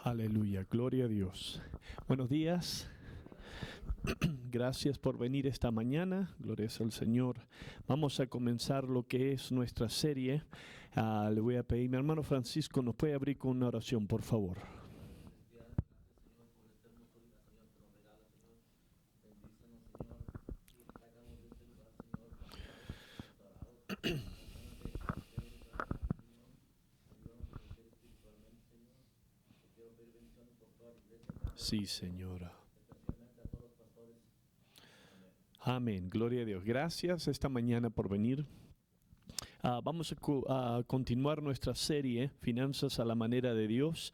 Aleluya, gloria a Dios. Buenos días. Gracias por venir esta mañana, gloria al Señor. Vamos a comenzar lo que es nuestra serie. Le voy a pedir, mi hermano Francisco, ¿nos puede abrir con una oración, por favor? Sí, Señora. Amén, gloria a Dios. Gracias esta mañana por venir. Vamos a continuar nuestra serie, Finanzas a la manera de Dios.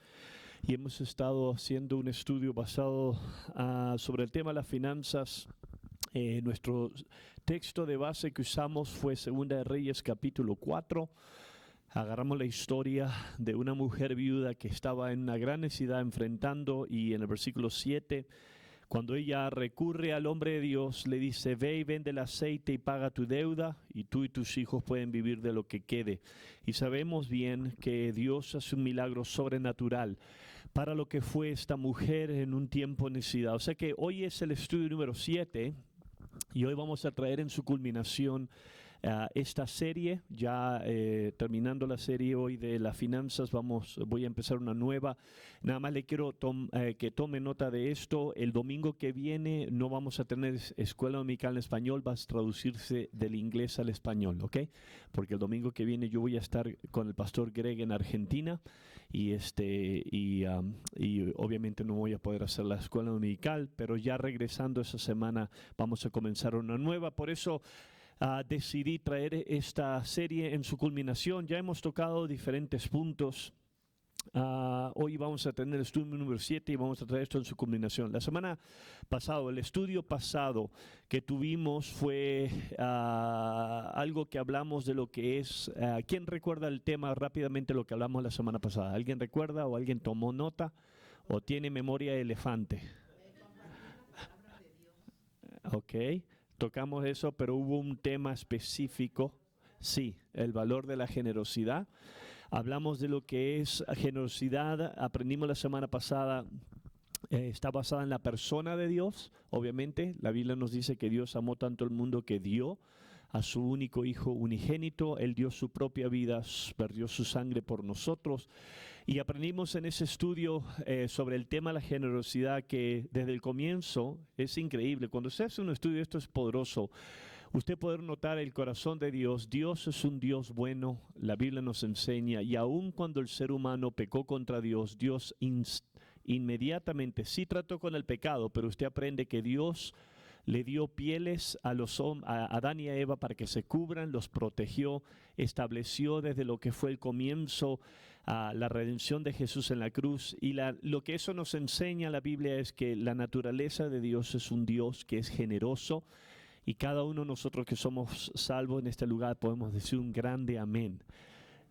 Y hemos estado haciendo un estudio basado sobre el tema de las finanzas. Nuestro texto de base que usamos fue Segunda de Reyes capítulo 4. Agarramos la historia de una mujer viuda que estaba en una gran necesidad enfrentando, y en el versículo 7, cuando ella recurre al hombre de Dios, le dice: ve y vende el aceite y paga tu deuda, y tú y tus hijos pueden vivir de lo que quede. Y sabemos bien que Dios hace un milagro sobrenatural para lo que fue esta mujer en un tiempo de necesidad. O sea que hoy es el estudio número 7. Y hoy vamos a traer en su culminación esta serie. Ya terminando la serie hoy de las finanzas, voy a empezar una nueva. Nada más le quiero que tome nota de esto. El domingo que viene no vamos a tener escuela dominical en español, va a traducirse del inglés al español, ¿ok? Porque el domingo que viene yo voy a estar con el pastor Greg en Argentina y obviamente no voy a poder hacer la escuela dominical, pero ya regresando esa semana vamos a comenzar una nueva. Por eso decidí traer esta serie en su culminación. Ya hemos tocado diferentes puntos. Hoy vamos a tener el estudio número 7 y vamos a traer esto en su culminación. La semana pasada, el estudio pasado que tuvimos fue algo que hablamos de lo que es... ¿Quién recuerda el tema rápidamente lo que hablamos la semana pasada? ¿Alguien recuerda o alguien tomó nota o tiene memoria de elefante? Ok, tocamos eso, pero hubo un tema específico. Sí, el valor de la generosidad. Hablamos de lo que es generosidad. Aprendimos la semana pasada. Está basada en la persona de Dios. Obviamente, la Biblia nos dice que Dios amó tanto el mundo que dio a su único Hijo unigénito. Él dio su propia vida, perdió su sangre por nosotros. Y aprendimos en ese estudio sobre el tema de la generosidad, que desde el comienzo es increíble. Cuando usted hace un estudio, esto es poderoso. Usted puede notar el corazón de Dios. Dios es un Dios bueno, la Biblia nos enseña, y aun cuando el ser humano pecó contra Dios, Dios inmediatamente sí trató con el pecado, pero usted aprende que Dios le dio pieles a Adán y a Eva para que se cubran, los protegió, estableció desde lo que fue el comienzo la redención de Jesús en la cruz. Y lo que eso nos enseña la Biblia es que la naturaleza de Dios es un Dios que es generoso. Y cada uno de nosotros que somos salvos en este lugar podemos decir un grande amén.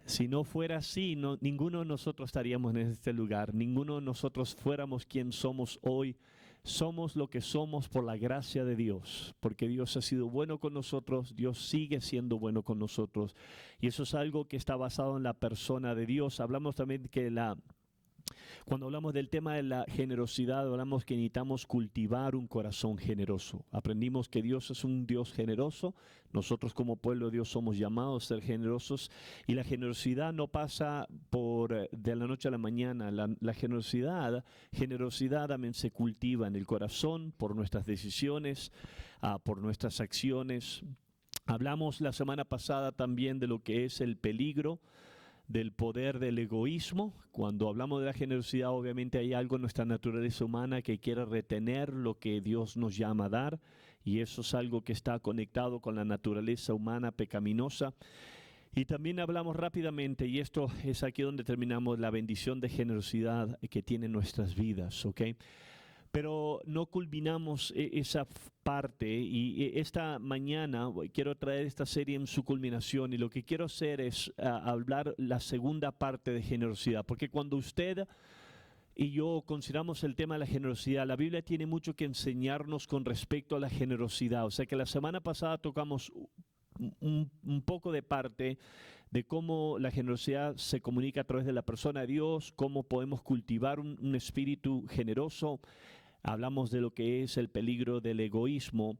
Si no fuera así, ninguno de nosotros estaríamos en este lugar. Ninguno de nosotros fuéramos quien somos hoy. Somos lo que somos por la gracia de Dios. Porque Dios ha sido bueno con nosotros. Dios sigue siendo bueno con nosotros. Y eso es algo que está basado en la persona de Dios. Hablamos también que cuando hablamos del tema de la generosidad, hablamos que necesitamos cultivar un corazón generoso. Aprendimos que Dios es un Dios generoso. Nosotros como pueblo de Dios somos llamados a ser generosos. Y la generosidad no pasa de la noche a la mañana. La generosidad también se cultiva en el corazón por nuestras decisiones, por nuestras acciones. Hablamos la semana pasada también de lo que es el peligro del poder del egoísmo. Cuando hablamos de la generosidad, obviamente hay algo en nuestra naturaleza humana que quiere retener lo que Dios nos llama a dar, y eso es algo que está conectado con la naturaleza humana pecaminosa. Y también hablamos rápidamente, y esto es aquí donde terminamos, la bendición de generosidad que tienen nuestras vidas, ¿ok? Pero no culminamos esa parte, y esta mañana quiero traer esta serie en su culminación, y lo que quiero hacer es hablar la segunda parte de generosidad, porque cuando usted y yo consideramos el tema de la generosidad, la Biblia tiene mucho que enseñarnos con respecto a la generosidad. O sea que la semana pasada tocamos un poco de parte de cómo la generosidad se comunica a través de la persona de Dios, cómo podemos cultivar un espíritu generoso. Hablamos de lo que es el peligro del egoísmo.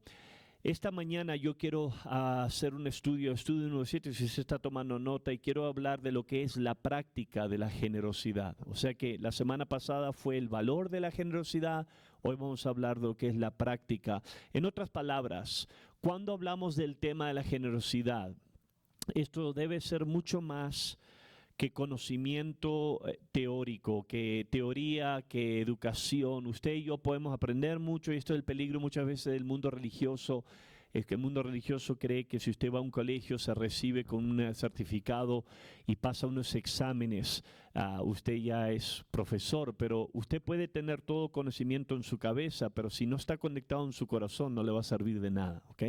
Esta mañana yo quiero hacer un estudio número 7, si se está tomando nota, y quiero hablar de lo que es la práctica de la generosidad. O sea que la semana pasada fue el valor de la generosidad, hoy vamos a hablar de lo que es la práctica. En otras palabras, cuando hablamos del tema de la generosidad, esto debe ser mucho más que conocimiento teórico, que teoría, que educación. Usted y yo podemos aprender mucho, y esto es el peligro muchas veces del mundo religioso, es que el mundo religioso cree que si usted va a un colegio, se recibe con un certificado y pasa unos exámenes, usted ya es profesor, pero usted puede tener todo conocimiento en su cabeza, pero si no está conectado en su corazón, no le va a servir de nada, ¿ok?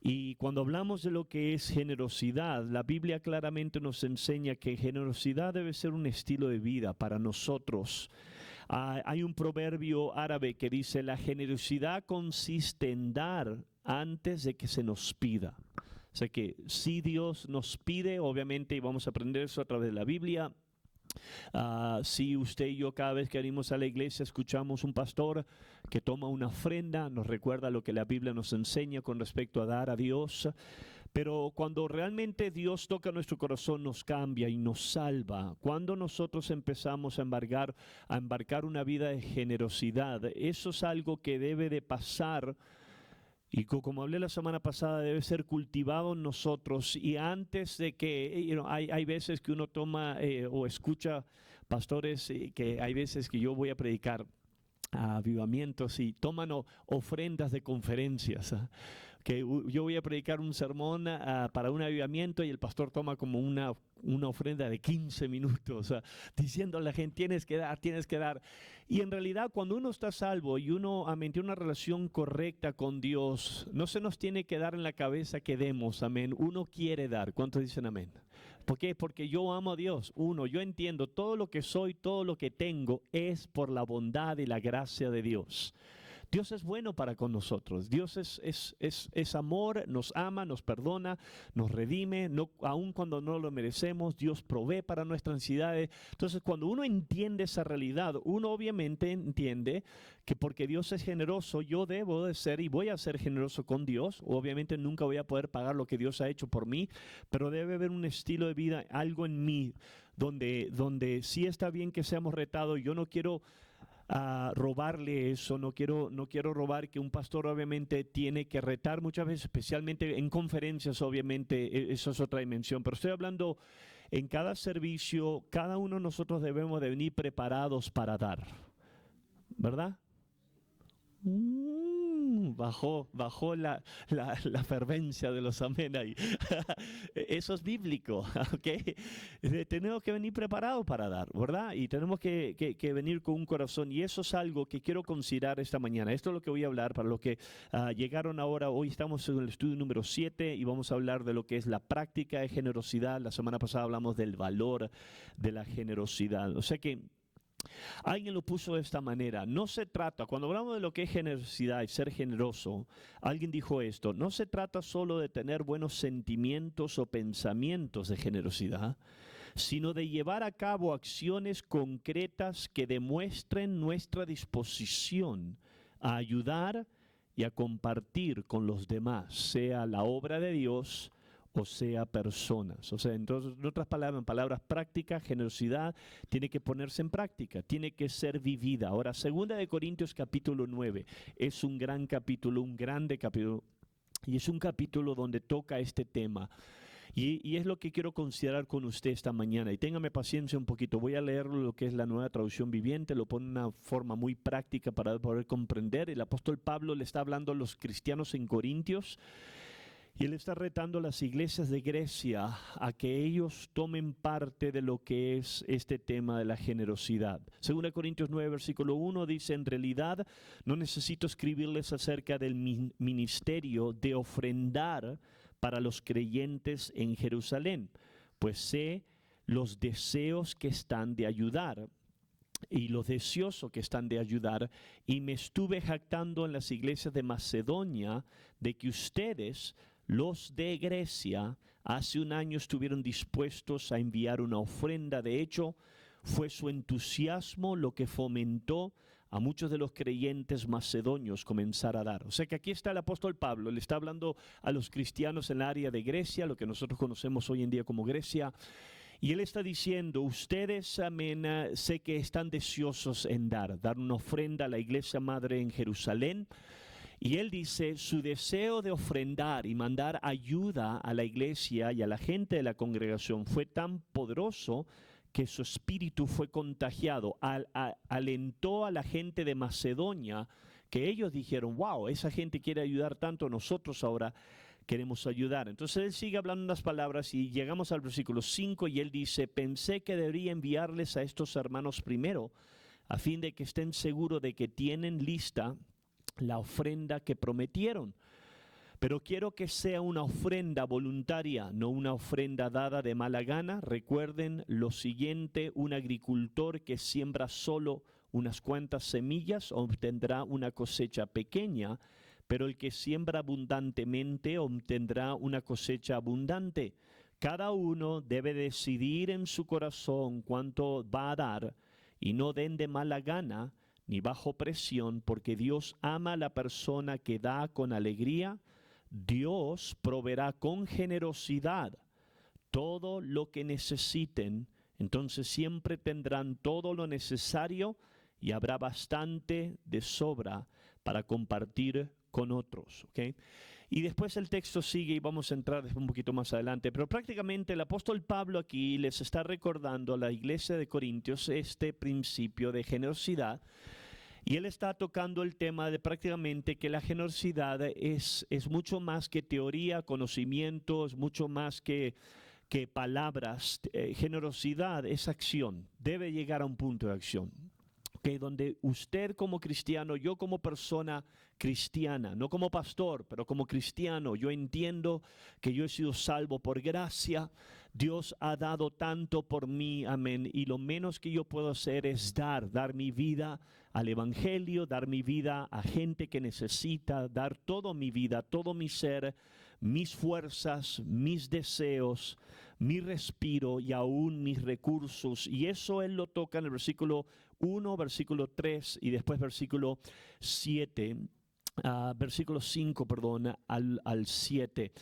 Y cuando hablamos de lo que es generosidad, la Biblia claramente nos enseña que generosidad debe ser un estilo de vida para nosotros. Hay un proverbio árabe que dice: la generosidad consiste en dar antes de que se nos pida. O sea que si Dios nos pide, obviamente, y vamos a aprender eso a través de la Biblia. Si usted y yo cada vez que venimos a la iglesia escuchamos un pastor que toma una ofrenda, nos recuerda lo que la Biblia nos enseña con respecto a dar a Dios. Pero cuando realmente Dios toca nuestro corazón, nos cambia y nos salva. Cuando nosotros empezamos a embarcar una vida de generosidad, eso es algo que debe de pasar. Y como hablé la semana pasada, debe ser cultivado en nosotros. Y antes de que, hay veces que uno toma o escucha pastores, que hay veces que yo voy a predicar avivamientos y toman ofrendas de conferencias. Que yo voy a predicar un sermón para un avivamiento y el pastor toma como una ofrenda de 15 minutos, diciendo a la gente: tienes que dar, tienes que dar. Y en realidad, cuando uno está salvo y uno tiene una relación correcta con Dios, no se nos tiene que dar en la cabeza que demos, amén. Uno quiere dar. ¿Cuántos dicen amén? ¿Por qué? Porque yo amo a Dios. Yo entiendo, todo lo que soy, todo lo que tengo es por la bondad y la gracia de Dios. Dios es bueno para con nosotros. Dios es amor, nos ama, nos perdona, nos redime, aun cuando no lo merecemos. Dios provee para nuestras necesidades. Entonces, cuando uno entiende esa realidad, uno obviamente entiende que porque Dios es generoso, yo debo de ser y voy a ser generoso con Dios. Obviamente nunca voy a poder pagar lo que Dios ha hecho por mí, pero debe haber un estilo de vida, algo en mí, donde sí está bien que seamos retados. Yo no quiero robarle eso, no quiero robar, que un pastor obviamente tiene que retar muchas veces, especialmente en conferencias, obviamente eso es otra dimensión, pero estoy hablando en cada servicio. Cada uno de nosotros debemos de venir preparados para dar, ¿verdad? Bajó la fervencia de los amén ahí. Eso es bíblico, ¿ok? Tenemos que venir preparados para dar, ¿verdad? Y tenemos que venir con un corazón, y eso es algo que quiero considerar esta mañana. Esto es lo que voy a hablar para los que llegaron ahora. Hoy estamos en el estudio número 7 y vamos a hablar de lo que es la práctica de generosidad. La semana pasada hablamos del valor de la generosidad. O sea que alguien lo puso de esta manera: no se trata, cuando hablamos de lo que es generosidad y ser generoso, alguien dijo esto: no se trata solo de tener buenos sentimientos o pensamientos de generosidad, sino de llevar a cabo acciones concretas que demuestren nuestra disposición a ayudar y a compartir con los demás, sea la obra de Dios o sea personas. O sea, entonces, en otras palabras, en palabras prácticas, generosidad tiene que ponerse en práctica, tiene que ser vivida. Ahora, 2 de Corintios capítulo 9 es un gran capítulo, un grande capítulo, y es un capítulo donde toca este tema. Y es lo que quiero considerar con usted esta mañana. Y téngame paciencia un poquito. Voy a leer lo que es la Nueva Traducción Viviente. Lo pone de una forma muy práctica para poder comprender. El apóstol Pablo le está hablando a los cristianos en Corintios. Y él está retando a las iglesias de Grecia a que ellos tomen parte de lo que es este tema de la generosidad. 2 Corintios 9, versículo 1 dice: en realidad no necesito escribirles acerca del ministerio de ofrendar para los creyentes en Jerusalén, pues sé los deseos que están de ayudar y los deseosos que están de ayudar, y me estuve jactando en las iglesias de Macedonia de que ustedes los de Grecia hace un año estuvieron dispuestos a enviar una ofrenda. De hecho, fue su entusiasmo lo que fomentó a muchos de los creyentes macedonios comenzar a dar. O sea que aquí está el apóstol Pablo, le está hablando a los cristianos en el área de Grecia, lo que nosotros conocemos hoy en día como Grecia, y él está diciendo, ustedes, amén, sé que están deseosos en dar una ofrenda a la iglesia madre en Jerusalén. Y él dice, su deseo de ofrendar y mandar ayuda a la iglesia y a la gente de la congregación fue tan poderoso que su espíritu fue contagiado. Alentó a la gente de Macedonia, que ellos dijeron, wow, esa gente quiere ayudar tanto, nosotros ahora queremos ayudar. Entonces él sigue hablando unas palabras y llegamos al versículo 5 y él dice, pensé que debería enviarles a estos hermanos primero, a fin de que estén seguros de que tienen lista la ofrenda que prometieron. Pero quiero que sea una ofrenda voluntaria, no una ofrenda dada de mala gana. Recuerden lo siguiente, un agricultor que siembra solo unas cuantas semillas obtendrá una cosecha pequeña, pero el que siembra abundantemente obtendrá una cosecha abundante. Cada uno debe decidir en su corazón cuánto va a dar, y no den de mala gana ni bajo presión, porque Dios ama a la persona que da con alegría. Dios proveerá con generosidad todo lo que necesiten, entonces siempre tendrán todo lo necesario y habrá bastante de sobra para compartir con otros, ¿ok? Y después el texto sigue y vamos a entrar un poquito más adelante, pero prácticamente el apóstol Pablo aquí les está recordando a la iglesia de Corintios este principio de generosidad. Y él está tocando el tema de prácticamente que la generosidad es mucho más que teoría, conocimiento, es mucho más que palabras. Generosidad es acción, debe llegar a un punto de acción. Okay, donde usted como cristiano, yo como persona cristiana, no como pastor, pero como cristiano, yo entiendo que yo he sido salvo por gracia. Dios ha dado tanto por mí, amén, y lo menos que yo puedo hacer es dar mi vida al evangelio, dar mi vida a gente que necesita, dar toda mi vida, todo mi ser, mis fuerzas, mis deseos, mi respiro y aún mis recursos. Y eso él lo toca en el versículo 1, versículo 3 y después versículo 7, versículo 5, perdón, al 7.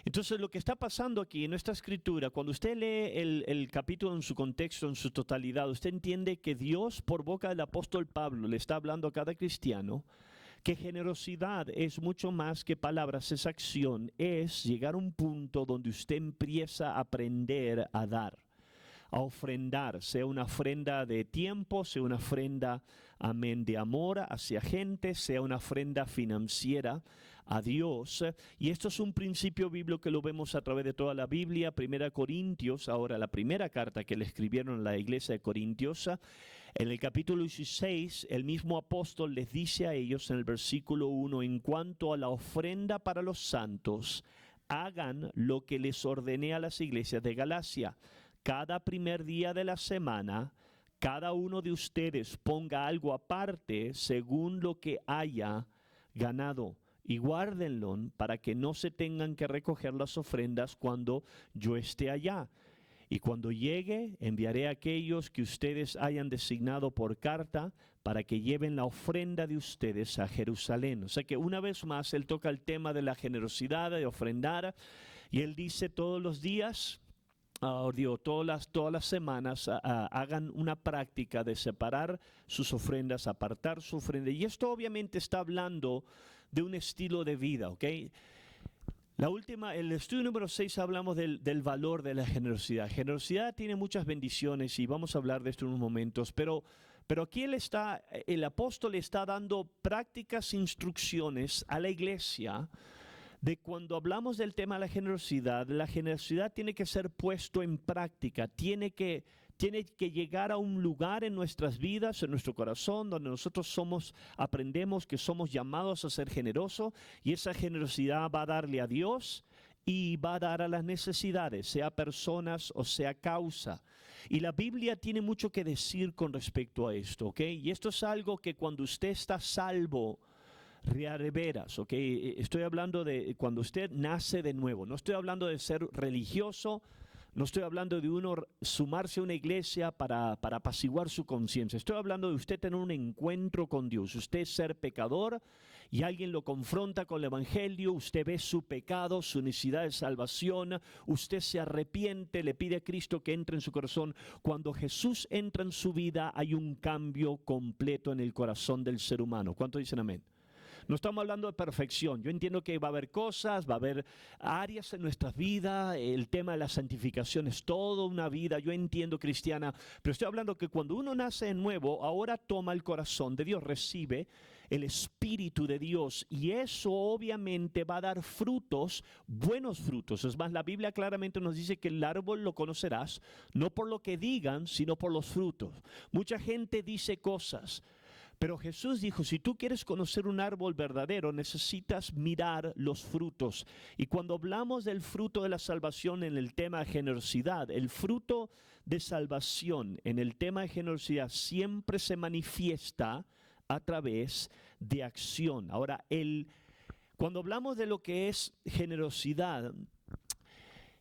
Entonces lo que está pasando aquí en nuestra escritura, cuando usted lee el capítulo en su contexto, en su totalidad, usted entiende que Dios por boca del apóstol Pablo le está hablando a cada cristiano que generosidad es mucho más que palabras, es acción, es llegar a un punto donde usted empieza a aprender a dar, a ofrendar, sea una ofrenda de tiempo, sea una ofrenda, amén, de amor hacia gente, sea una ofrenda financiera a Dios. Y esto es un principio bíblico que lo vemos a través de toda la Biblia. Primera Corintios, ahora la primera carta que le escribieron a la iglesia de Corintios, en el capítulo 16, el mismo apóstol les dice a ellos en el versículo 1, en cuanto a la ofrenda para los santos, hagan lo que les ordené a las iglesias de Galacia. Cada primer día de la semana, cada uno de ustedes ponga algo aparte según lo que haya ganado, y guárdenlo para que no se tengan que recoger las ofrendas cuando yo esté allá. Y cuando llegue, enviaré a aquellos que ustedes hayan designado por carta para que lleven la ofrenda de ustedes a Jerusalén. O sea que una vez más él toca el tema de la generosidad, de ofrendar, y él dice todos los días, todas las semanas hagan una práctica de separar sus ofrendas, apartar su ofrenda. Y esto obviamente está hablando de un estilo de vida, ¿ok? El estudio número 6 hablamos del valor de la generosidad. Generosidad tiene muchas bendiciones y vamos a hablar de esto en unos momentos, pero aquí el apóstol está dando prácticas, instrucciones a la iglesia de cuando hablamos del tema de la generosidad tiene que ser puesto en práctica, tiene que llegar a un lugar en nuestras vidas, en nuestro corazón, donde nosotros aprendemos que somos llamados a ser generosos, y esa generosidad va a darle a Dios y va a dar a las necesidades, sea personas o sea causa. Y la Biblia tiene mucho que decir con respecto a esto, ¿ok? Y esto es algo que cuando usted está salvo, reaveras, ¿ok? Estoy hablando de cuando usted nace de nuevo. No estoy hablando de ser religioso, no estoy hablando de uno sumarse a una iglesia para apaciguar su conciencia. Estoy hablando de usted tener un encuentro con Dios. Usted ser pecador y alguien lo confronta con el Evangelio. Usted ve su pecado, su necesidad de salvación. Usted se arrepiente, le pide a Cristo que entre en su corazón. Cuando Jesús entra en su vida, hay un cambio completo en el corazón del ser humano. ¿Cuántos dicen amén? No estamos hablando de perfección. Yo entiendo que va a haber cosas, va a haber áreas en nuestras vidas. El tema de la santificación es toda una vida, yo entiendo, cristiana. Pero estoy hablando que cuando uno nace de nuevo, ahora toma el corazón de Dios, recibe el Espíritu de Dios. Y eso obviamente va a dar frutos, buenos frutos. Es más, la Biblia claramente nos dice que el árbol lo conocerás, no por lo que digan, sino por los frutos. Mucha gente dice cosas. Pero Jesús dijo, si tú quieres conocer un árbol verdadero, necesitas mirar los frutos. Y cuando hablamos del fruto de la salvación en el tema de generosidad, el fruto de salvación en el tema de generosidad siempre se manifiesta a través de acción. Ahora, cuando hablamos de lo que es generosidad,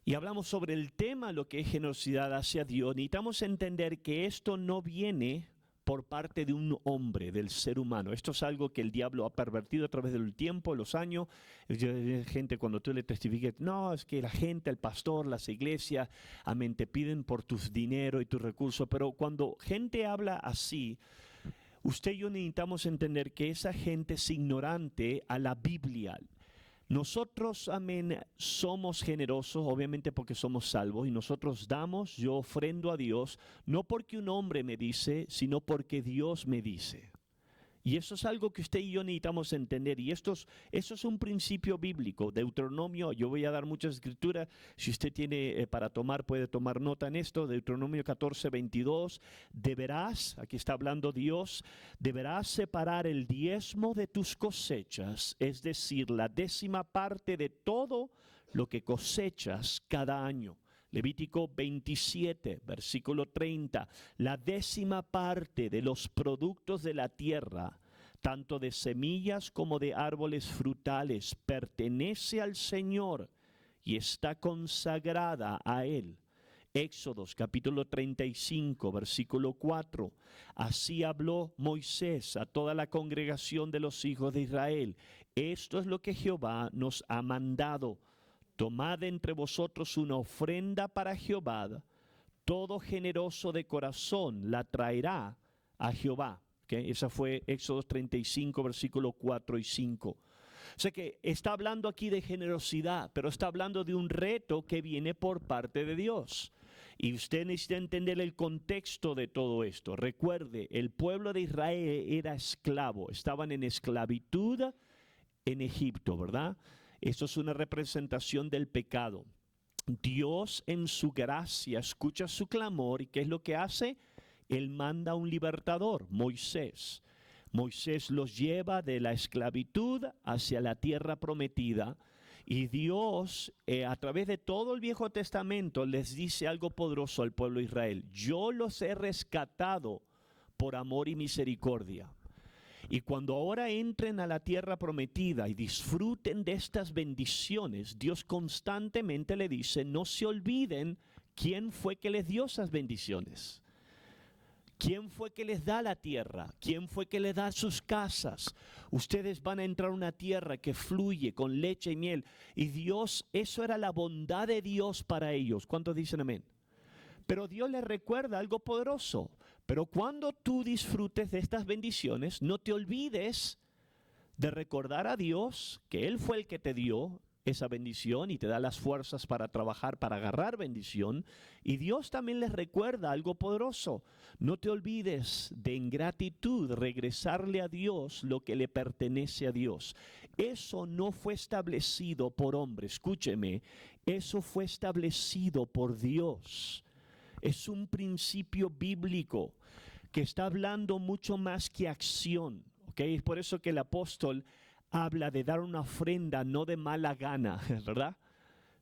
y hablamos sobre el tema de lo que es generosidad hacia Dios, necesitamos entender que esto no viene por parte de un hombre, del ser humano. Esto es algo que el diablo ha pervertido a través del tiempo, los años. Gente, cuando tú le testifiques, no, es que la gente, el pastor, las iglesias, amén, te piden por tus dinero y tus recursos. Pero cuando gente habla así, usted y yo necesitamos entender que esa gente es ignorante a la Biblia. Nosotros, amén, somos generosos, obviamente porque somos salvos, y nosotros damos, yo ofrendo a Dios, no porque un hombre me dice, sino porque Dios me dice. Y eso es algo que usted y yo necesitamos entender, y eso es un principio bíblico. Deuteronomio, yo voy a dar muchas escrituras, si usted tiene para tomar, puede tomar nota en esto. Deuteronomio 14:22, deberás, aquí está hablando Dios, deberás separar el diezmo de tus cosechas, es decir, la 10ª parte de todo lo que cosechas cada año. Levítico 27, versículo 30, la 10ª parte de los productos de la tierra, tanto de semillas como de árboles frutales, pertenece al Señor y está consagrada a Él. Éxodos capítulo 35, versículo 4. Así habló Moisés a toda la congregación de los hijos de Israel. Esto es lo que Jehová nos ha mandado. Tomad entre vosotros una ofrenda para Jehová, todo generoso de corazón la traerá a Jehová. ¿Okay? Esa fue Éxodo 35, versículos 4 y 5. O sea que está hablando aquí de generosidad, pero está hablando de un reto que viene por parte de Dios. Y usted necesita entender el contexto de todo esto. Recuerde, el pueblo de Israel era esclavo, estaban en esclavitud en Egipto, ¿verdad? Esto es una representación del pecado. Dios en su gracia escucha su clamor y ¿qué es lo que hace? Él manda a un libertador, Moisés. Moisés los lleva de la esclavitud hacia la tierra prometida y Dios a través de todo el Viejo Testamento les dice algo poderoso al pueblo de Israel. Yo los he rescatado por amor y misericordia. Y cuando ahora entren a la tierra prometida y disfruten de estas bendiciones, Dios constantemente le dice, no se olviden quién fue que les dio esas bendiciones. ¿Quién fue que les da la tierra? ¿Quién fue que les da sus casas? Ustedes van a entrar a una tierra que fluye con leche y miel. Y Dios, eso era la bondad de Dios para ellos. ¿Cuántos dicen amén? Pero Dios les recuerda algo poderoso. Pero cuando tú disfrutes de estas bendiciones, no te olvides de recordar a Dios que Él fue el que te dio esa bendición y te da las fuerzas para trabajar, para agarrar bendición. Y Dios también les recuerda algo poderoso. No te olvides de en gratitud regresarle a Dios lo que le pertenece a Dios. Eso no fue establecido por hombre, escúcheme, eso fue establecido por Dios. Es un principio bíblico que está hablando mucho más que acción. ¿Okay? Es por eso que el apóstol habla de dar una ofrenda no de mala gana, ¿verdad?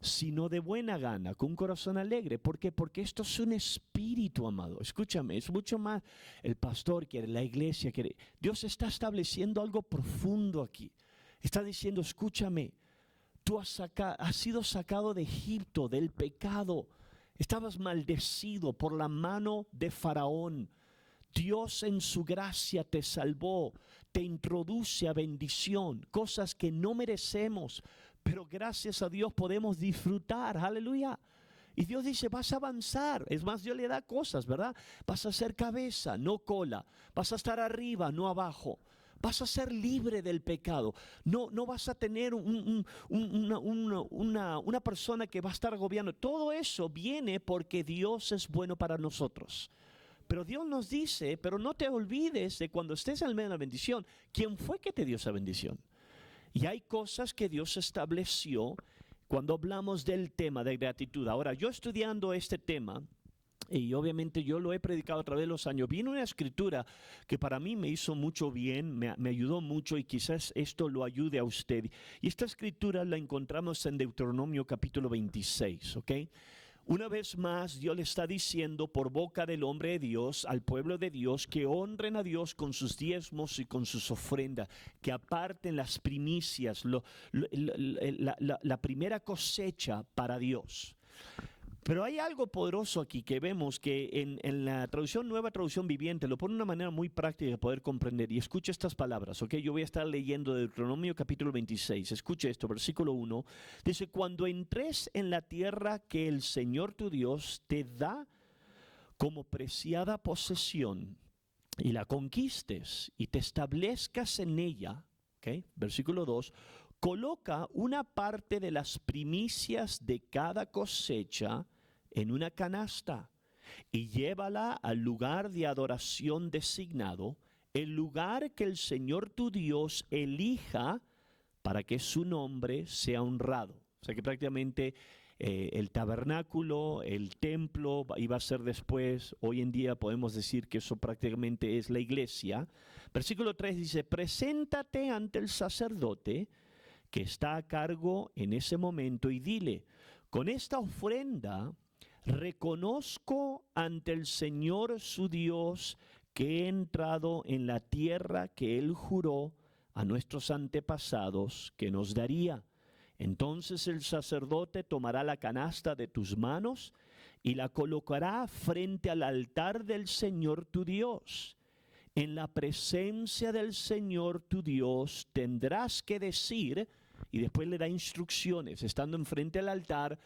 sino de buena gana, con un corazón alegre. ¿Por qué? Porque esto es un espíritu, amado. Escúchame, es mucho más. El pastor quiere, la iglesia quiere. Dios está estableciendo algo profundo aquí. Está diciendo, escúchame, tú has sido sacado de Egipto, del pecado. Estabas maldecido por la mano de Faraón. Dios en su gracia te salvó, te introduce a bendición, cosas que no merecemos, pero gracias a Dios podemos disfrutar, aleluya. Y Dios dice, vas a avanzar. Es más, Dios le da cosas, ¿verdad? Vas a ser cabeza, no cola. Vas a estar arriba, no abajo. Vas a ser libre del pecado. No vas a tener una persona que va a estar agobiando. Todo eso viene porque Dios es bueno para nosotros. Pero Dios nos dice, pero no te olvides de cuando estés en medio de la bendición, ¿quién fue que te dio esa bendición? Y hay cosas que Dios estableció cuando hablamos del tema de gratitud. Ahora, yo estudiando este tema, y obviamente yo lo he predicado a través de los años, viene una escritura que para mí me hizo mucho bien, me ayudó mucho y quizás esto lo ayude a usted. Y esta escritura la encontramos en Deuteronomio capítulo 26, ¿ok? Una vez más, Dios le está diciendo por boca del hombre de Dios al pueblo de Dios que honren a Dios con sus diezmos y con sus ofrendas, que aparten las primicias, la primera cosecha para Dios. Pero hay algo poderoso aquí que vemos que en la traducción, Nueva Traducción Viviente, lo pone de una manera muy práctica de poder comprender. Y escuche estas palabras, ¿ok? Yo voy a estar leyendo Deuteronomio capítulo 26. Escuche esto, versículo 1. Dice, cuando entres en la tierra que el Señor tu Dios te da como preciada posesión y la conquistes y te establezcas en ella, ¿ok? Versículo 2. Coloca una parte de las primicias de cada cosecha en una canasta y llévala al lugar de adoración designado, el lugar que el Señor tu Dios elija para que su nombre sea honrado. O sea que prácticamente el tabernáculo, el templo iba a ser después. Hoy en día podemos decir que eso prácticamente es la iglesia. Versículo 3 dice, preséntate ante el sacerdote que está a cargo en ese momento y dile, con esta ofrenda reconozco ante el Señor su Dios que he entrado en la tierra que Él juró a nuestros antepasados que nos daría. Entonces el sacerdote tomará la canasta de tus manos y la colocará frente al altar del Señor tu Dios. En la presencia del Señor tu Dios tendrás que decir, y después le da instrucciones, estando enfrente al altar,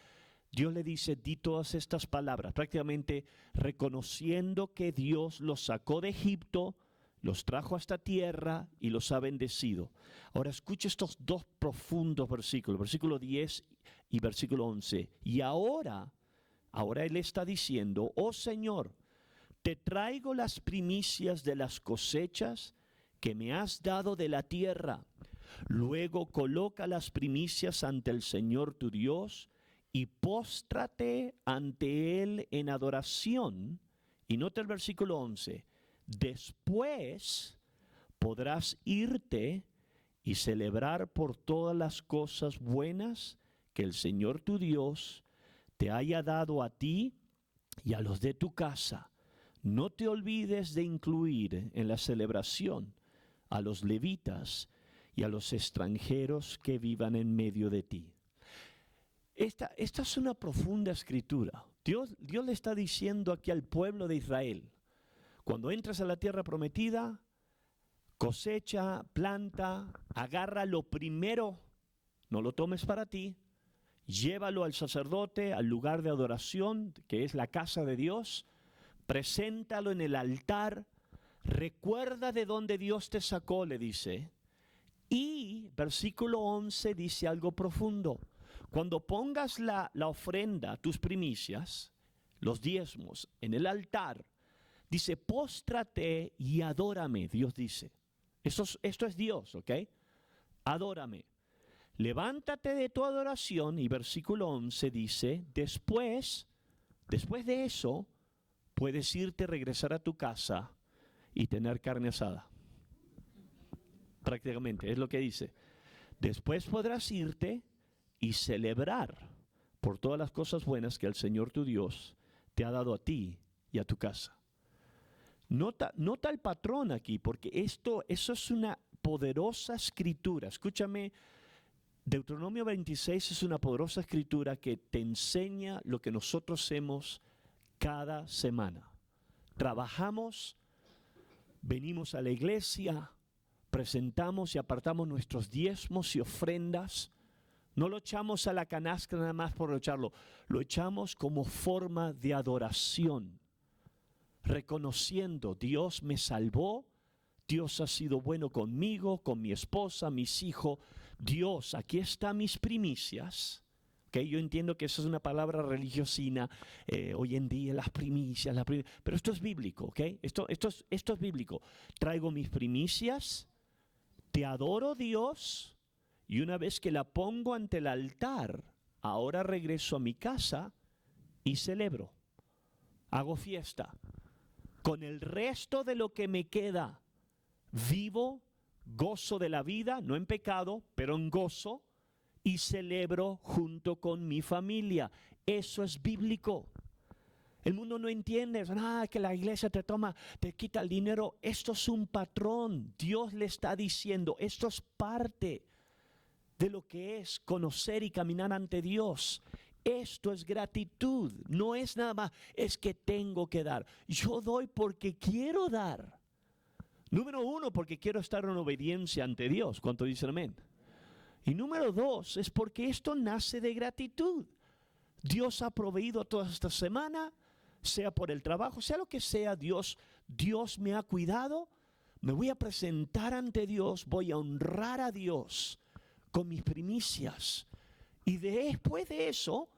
Dios le dice, di todas estas palabras, prácticamente reconociendo que Dios los sacó de Egipto, los trajo a esta tierra y los ha bendecido. Ahora escuche estos dos profundos versículos, versículo 10 y versículo 11. Y ahora Él está diciendo, oh Señor, te traigo las primicias de las cosechas que me has dado de la tierra. Luego coloca las primicias ante el Señor tu Dios y póstrate ante Él en adoración. Y nota el versículo 11. Después podrás irte y celebrar por todas las cosas buenas que el Señor tu Dios te haya dado a ti y a los de tu casa. No te olvides de incluir en la celebración a los levitas y a los extranjeros que vivan en medio de ti. Esta es una profunda escritura. Dios le está diciendo aquí al pueblo de Israel, cuando entres a la tierra prometida, cosecha, planta, agarra lo primero, no lo tomes para ti, llévalo al sacerdote, al lugar de adoración, que es la casa de Dios, preséntalo en el altar, recuerda de dónde Dios te sacó, le dice. Y versículo 11 dice algo profundo. Cuando pongas la ofrenda, tus primicias, los diezmos, en el altar, dice, póstrate y adórame, Dios dice. Esto es Dios, ¿ok? Adórame. Levántate de tu adoración, y versículo 11 dice, después de eso, puedes irte, regresar a tu casa y tener carne asada. Prácticamente, es lo que dice. Después podrás irte y celebrar por todas las cosas buenas que el Señor tu Dios te ha dado a ti y a tu casa. Nota el patrón aquí, porque eso es una poderosa escritura. Escúchame, Deuteronomio 26 es una poderosa escritura que te enseña lo que nosotros hacemos cada semana. Trabajamos, venimos a la iglesia, presentamos y apartamos nuestros diezmos y ofrendas. No lo echamos a la canasta nada más por echarlo, lo echamos como forma de adoración, reconociendo: Dios me salvó, Dios ha sido bueno conmigo, con mi esposa, mis hijos. Dios, aquí están mis primicias. Okay, yo entiendo que eso es una palabra religiosina, hoy en día las primicias, pero esto es bíblico, ¿okay? Esto es bíblico. Traigo mis primicias, te adoro, Dios, y una vez que la pongo ante el altar, ahora regreso a mi casa y celebro, hago fiesta. Con el resto de lo que me queda, vivo, gozo de la vida, no en pecado, pero en gozo, y celebro junto con mi familia. Eso es bíblico. El mundo no entiende, que la iglesia te quita el dinero. Esto es un patrón. Dios le está diciendo, esto es parte de lo que es conocer y caminar ante Dios. Esto es gratitud, no es nada más, es que tengo que dar. Yo doy porque quiero dar. Número uno, porque quiero estar en obediencia ante Dios. ¿Cuánto dicen amén? Y número dos, es porque esto nace de gratitud. Dios ha proveído toda esta semana, sea por el trabajo, sea lo que sea, Dios me ha cuidado. Me voy a presentar ante Dios, voy a honrar a Dios con mis primicias. Y después de eso,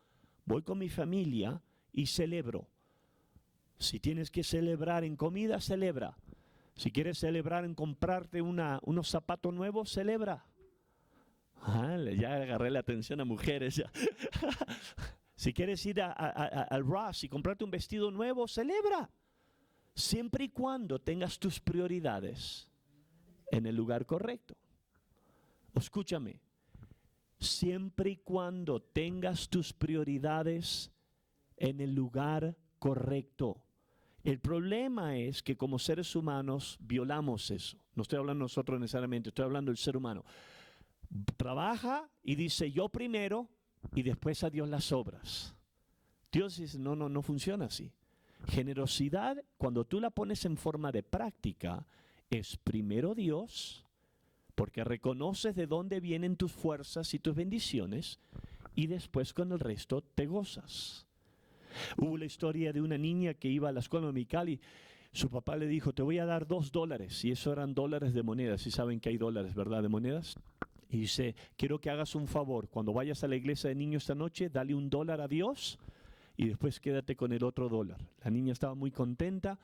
voy con mi familia y celebro. Si tienes que celebrar en comida, celebra. Si quieres celebrar en comprarte unos zapatos nuevos, celebra. Ya agarré la atención a mujeres. Ya. Si quieres ir al Ross y comprarte un vestido nuevo, celebra. Siempre y cuando tengas tus prioridades en el lugar correcto. Escúchame. Siempre y cuando tengas tus prioridades en el lugar correcto. El problema es que como seres humanos violamos eso. No estoy hablando nosotros necesariamente, estoy hablando del ser humano. Trabaja y dice yo primero y después a Dios las obras. Dios dice no funciona así. Generosidad, cuando tú la pones en forma de práctica, es primero Dios, porque reconoces de dónde vienen tus fuerzas y tus bendiciones, y después con el resto te gozas. Hubo la historia de una niña que iba a la escuela dominical y su papá le dijo, te voy a dar $2, y eso eran dólares de monedas, y saben que hay dólares, ¿verdad?, de monedas. Y dice, quiero que hagas un favor, cuando vayas a la iglesia de niños esta noche, dale $1 a Dios, y después quédate con el otro $1. La niña estaba muy contenta,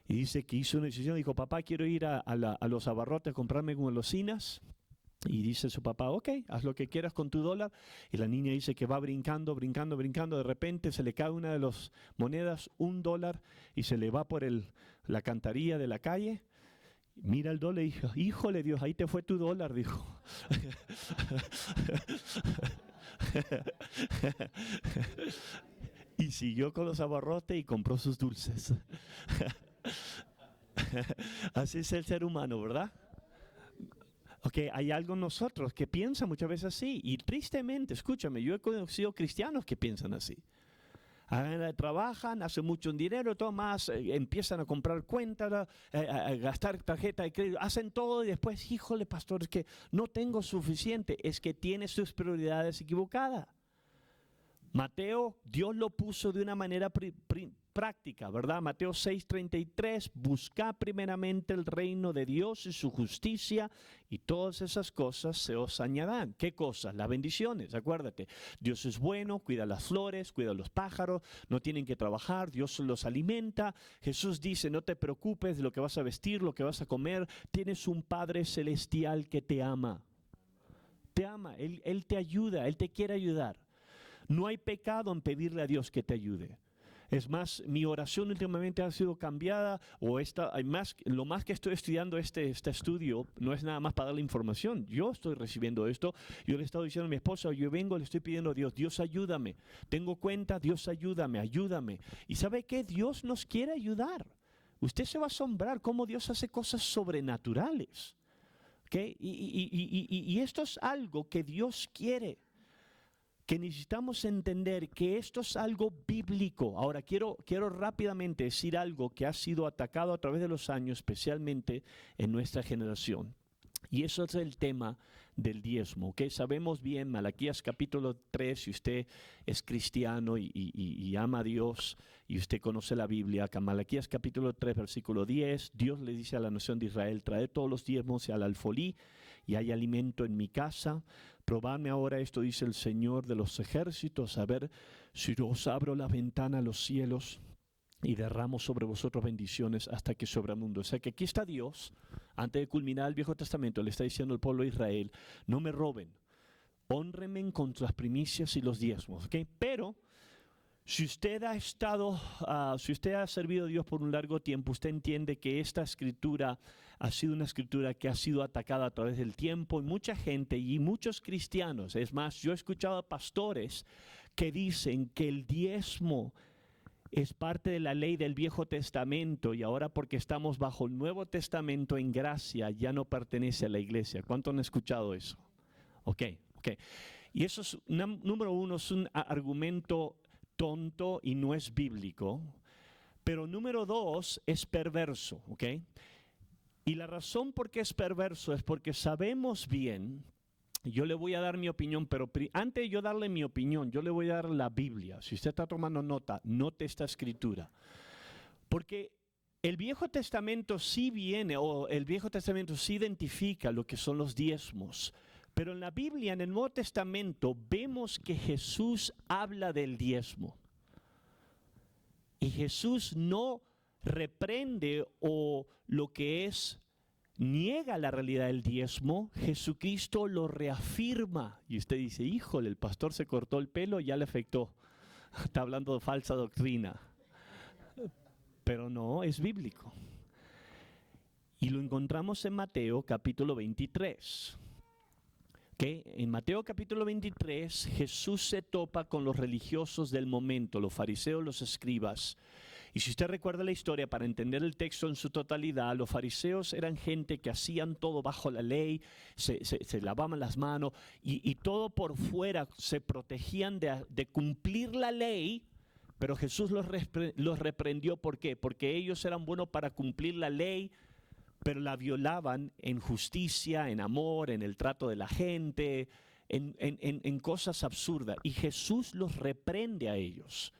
y dice que hizo una decisión, dijo, papá, quiero ir a los abarrotes a comprarme golosinas. Y dice su papá, ok, haz lo que quieras con tu $1. Y la niña dice que va brincando, de repente se le cae una de las monedas, $1, y se le va por la cantarilla de la calle. Mira el $1 y dijo, híjole Dios, ahí te fue tu $1, dijo. Y siguió con los abarrotes y compró sus dulces. Así es el ser humano, ¿verdad? Okay, hay algo en nosotros que piensa muchas veces así. Y tristemente, escúchame, yo he conocido cristianos que piensan así. Trabajan, hacen mucho dinero, todo más, empiezan a comprar cuentas, a gastar tarjeta de crédito, hacen todo y después, híjole pastor, es que no tengo suficiente. Es que tienes tus prioridades equivocadas. Mateo, Dios lo puso de una manera práctica, ¿verdad? Mateo 6:33, buscad primeramente el reino de Dios y su justicia, y todas esas cosas se os añadirán. ¿Qué cosas? Las bendiciones, acuérdate. Dios es bueno, cuida las flores, cuida los pájaros, no tienen que trabajar, Dios los alimenta. Jesús dice, no te preocupes de lo que vas a vestir, lo que vas a comer, tienes un Padre celestial que te ama. Te ama, Él te ayuda, Él te quiere ayudar. No hay pecado en pedirle a Dios que te ayude. Es más, mi oración últimamente ha sido cambiada, lo más que estoy estudiando este estudio no es nada más para darle información. Yo estoy recibiendo esto, yo le he estado diciendo a mi esposa, yo vengo, le estoy pidiendo a Dios, Dios ayúdame. Tengo cuenta, Dios ayúdame, ayúdame. ¿Y sabe qué? Dios nos quiere ayudar. Usted se va a asombrar cómo Dios hace cosas sobrenaturales. ¿Okay? Y esto es algo que Dios quiere, que necesitamos entender que esto es algo bíblico. Ahora, quiero rápidamente decir algo que ha sido atacado a través de los años, especialmente en nuestra generación. Y eso es el tema del diezmo, ¿ok? Sabemos bien, Malaquías capítulo 3, si usted es cristiano y ama a Dios y usted conoce la Biblia, acá Malaquías capítulo 3, versículo 10, Dios le dice a la nación de Israel, traed todos los diezmos al alfolí y hay alimento en mi casa. Probadme ahora esto, dice el Señor de los ejércitos, a ver si os abro la ventana a los cielos y derramo sobre vosotros bendiciones hasta que sobreabundo. O sea que aquí está Dios, antes de culminar el Viejo Testamento, le está diciendo al pueblo de Israel, no me roben, hónrenme con las primicias y los diezmos, ¿ok? Pero si usted ha servido a Dios por un largo tiempo, usted entiende que esta escritura ha sido una escritura que ha sido atacada a través del tiempo y mucha gente y muchos cristianos. Es más, yo he escuchado a pastores que dicen que el diezmo es parte de la ley del Viejo Testamento y ahora porque estamos bajo el Nuevo Testamento en gracia ya no pertenece a la iglesia. ¿Cuántos han escuchado eso? Ok. Y eso es, número uno, es un argumento tonto y no es bíblico, pero número dos, es perverso, ¿ok? Y la razón por qué es perverso es porque sabemos bien, yo le voy a dar mi opinión, pero antes de yo darle mi opinión, yo le voy a dar la Biblia. Si usted está tomando nota, note esta escritura. Porque el Viejo Testamento sí viene, o el Viejo Testamento sí identifica lo que son los diezmos. Pero en la Biblia, en el Nuevo Testamento, vemos que Jesús habla del diezmo. Y Jesús no reprende o lo que es, niega la realidad del diezmo. Jesucristo lo reafirma. Y usted dice, híjole, el pastor se cortó el pelo, ya le afectó. Está hablando de falsa doctrina. Pero no, es bíblico. Y lo encontramos en Mateo capítulo 23. En Mateo capítulo 23, Jesús se topa con los religiosos del momento, los fariseos, los escribas. Y si usted recuerda la historia, para entender el texto en su totalidad, los fariseos eran gente que hacían todo bajo la ley, se lavaban las manos y todo por fuera, se protegían de cumplir la ley, pero Jesús los reprendió. ¿Por qué? Porque ellos eran buenos para cumplir la ley, pero la violaban en justicia, en amor, en el trato de la gente, en cosas absurdas. Y Jesús los reprende a ellos.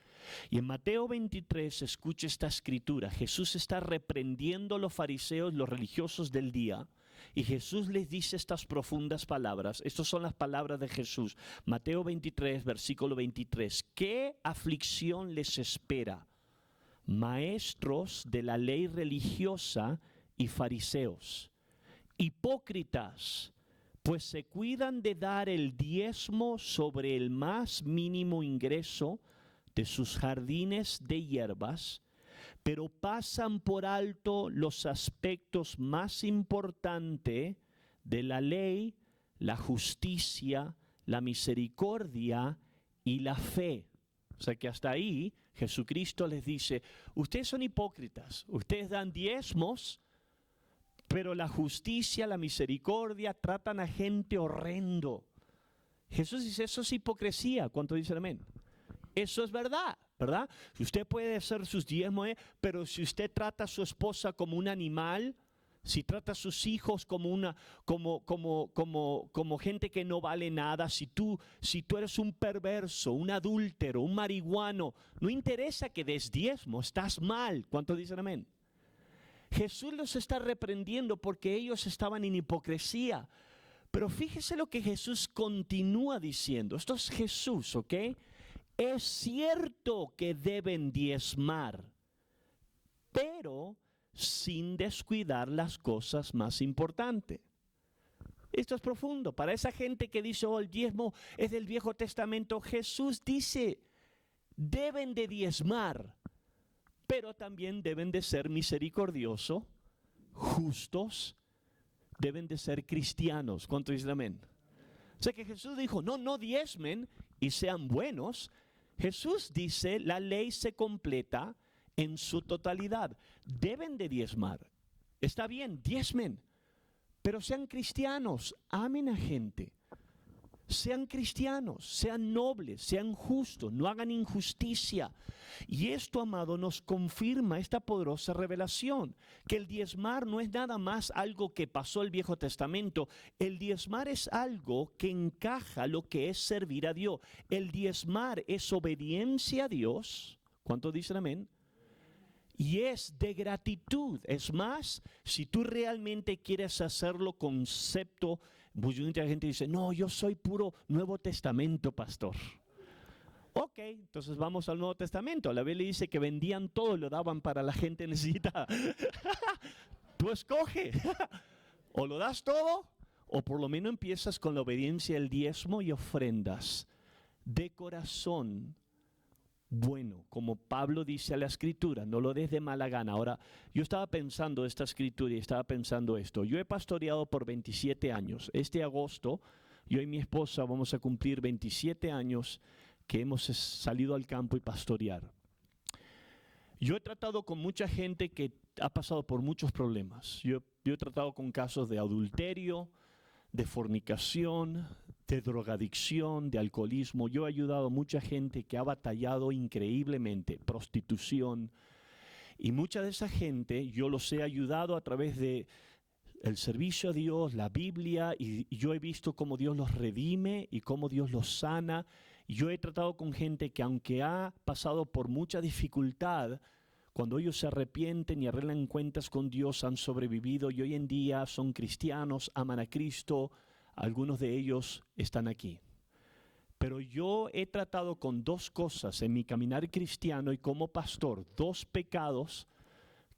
Y en Mateo 23, escuche esta escritura. Jesús está reprendiendo a los fariseos, los religiosos del día. Y Jesús les dice estas profundas palabras. Estas son las palabras de Jesús. Mateo 23, versículo 23. ¿Qué aflicción les espera, maestros de la ley religiosa y fariseos, hipócritas, pues se cuidan de dar el diezmo sobre el más mínimo ingreso de sus jardines de hierbas, pero pasan por alto los aspectos más importantes de la ley, la justicia, la misericordia y la fe. O sea que hasta ahí Jesucristo les dice, ustedes son hipócritas, ustedes dan diezmos, pero la justicia, la misericordia, tratan a gente horrendo. Jesús dice, eso es hipocresía. ¿Cuánto dicen amén? Eso es verdad, ¿verdad? Usted puede hacer sus diezmos, pero si usted trata a su esposa como un animal, si trata a sus hijos como gente que no vale nada, si tú eres un perverso, un adúltero, un marihuano, no interesa que des diezmo, estás mal. ¿Cuánto dicen amén? Jesús los está reprendiendo porque ellos estaban en hipocresía. Pero fíjese lo que Jesús continúa diciendo. Esto es Jesús, ¿ok? Es cierto que deben diezmar, pero sin descuidar las cosas más importantes. Esto es profundo. Para esa gente que dice, oh, el diezmo es del Viejo Testamento, Jesús dice, deben de diezmar, pero también deben de ser misericordiosos, justos, deben de ser cristianos. ¿Cuánto dicen amén? O sea que Jesús dijo, no diezmen y sean buenos. Jesús dice, la ley se completa en su totalidad. Deben de diezmar. Está bien, diezmen, pero sean cristianos, amen a gente. Sean cristianos, sean nobles, sean justos, no hagan injusticia. Y esto, amado, nos confirma esta poderosa revelación, que el diezmar no es nada más algo que pasó el Viejo Testamento. El diezmar es algo que encaja lo que es servir a Dios. El diezmar es obediencia a Dios. ¿Cuántos dicen amén? Y es de gratitud. Es más, si tú realmente quieres hacerlo concepto, mucha gente dice, no, yo soy puro Nuevo Testamento, pastor. Ok, entonces vamos al Nuevo Testamento. La Biblia dice que vendían todo y lo daban para la gente necesitada. Tú escoge. O lo das todo, o por lo menos empiezas con la obediencia, el diezmo y ofrendas de corazón bueno, como Pablo dice a la escritura, no lo des de mala gana. Ahora, yo estaba pensando esta escritura y estaba pensando esto. Yo he pastoreado por 27 años. Este agosto, yo y mi esposa vamos a cumplir 27 años que hemos salido al campo y pastorear. Yo he tratado con mucha gente que ha pasado por muchos problemas. Yo he tratado con casos de adulterio, de fornicación, de drogadicción, de alcoholismo. Yo he ayudado a mucha gente que ha batallado increíblemente, prostitución. Y mucha de esa gente yo los he ayudado a través de el servicio a Dios, la Biblia, y yo he visto cómo Dios los redime y cómo Dios los sana. Y yo he tratado con gente que aunque ha pasado por mucha dificultad, cuando ellos se arrepienten y arreglan cuentas con Dios, han sobrevivido y hoy en día son cristianos, aman a Cristo. Algunos de ellos están aquí. Pero yo he tratado con dos cosas en mi caminar cristiano y como pastor, dos pecados